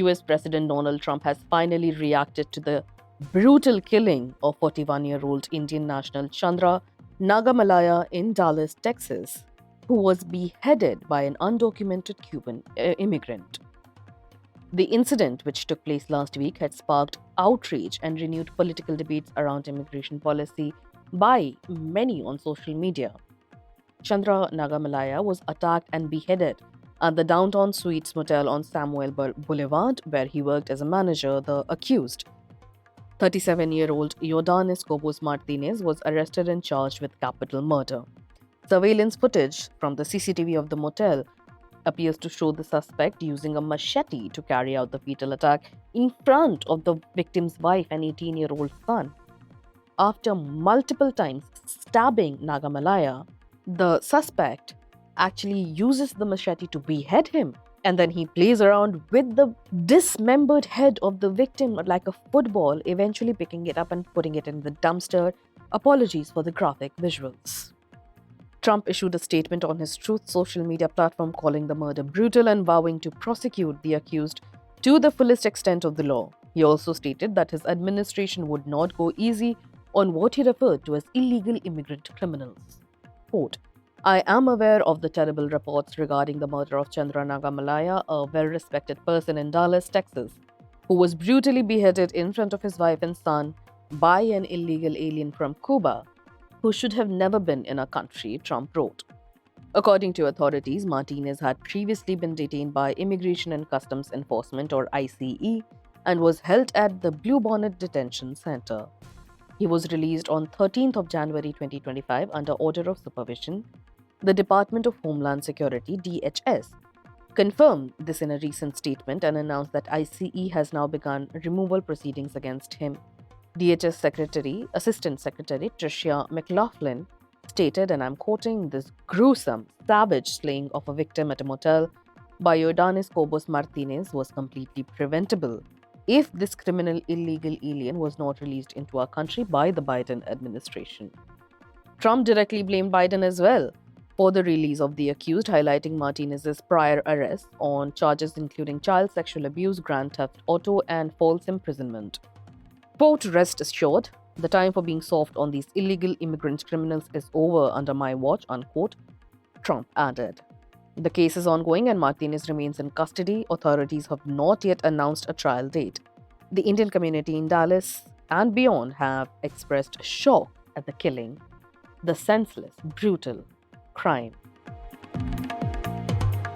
US President Donald Trump has finally reacted to the brutal killing of 41-year-old Indian national Chandra Nagamalaya in Dallas, Texas, who was beheaded by an undocumented Cuban immigrant. The incident, which took place last week, had sparked outrage and renewed political debates around immigration policy by many on social media. Chandra Nagamalaya was attacked and beheaded at the Downtown Suites Motel on Samuel Boulevard, where he worked as a manager. The accused, 37-year-old Yordanis Cobos Martinez, was arrested and charged with capital murder. Surveillance footage from the CCTV of the motel appears to show the suspect using a machete to carry out the fatal attack in front of the victim's wife and 18-year-old son. After multiple times stabbing Nagamalaya, the suspect actually uses the machete to behead him, and then he plays around with the dismembered head of the victim like a football, eventually picking it up and putting it in the dumpster. Apologies for the graphic visuals. Trump issued a statement on his Truth social media platform calling the murder brutal and vowing to prosecute the accused to the fullest extent of the law. He also stated that his administration would not go easy on what he referred to as illegal immigrant criminals. Quote, I am aware of the terrible reports regarding the murder of Chandra Nagamalaya, a well-respected person in Dallas, Texas, who was brutally beheaded in front of his wife and son by an illegal alien from Cuba, who should have never been in our country, Trump wrote. According to authorities, Martinez had previously been detained by Immigration and Customs Enforcement, or ICE, and was held at the Bluebonnet Detention Center. He was released on 13th of January 2025 under order of supervision. The Department of Homeland Security, DHS, confirmed this in a recent statement and announced that ICE has now begun removal proceedings against him. DHS Assistant Secretary Tricia McLaughlin stated, and I'm quoting, this gruesome, savage slaying of a victim at a motel by Yordanis Cobos Martinez was completely preventable if this criminal illegal alien was not released into our country by the Biden administration. Trump directly blamed Biden as well for the release of the accused, highlighting Martinez's prior arrests on charges including child sexual abuse, grand theft auto, and false imprisonment. Quote, rest assured, the time for being soft on these illegal immigrant criminals is over under my watch, unquote, Trump added. The case is ongoing and Martinez remains in custody. Authorities have not yet announced a trial date. The Indian community in Dallas and beyond have expressed shock at the killing, the senseless, brutal crime.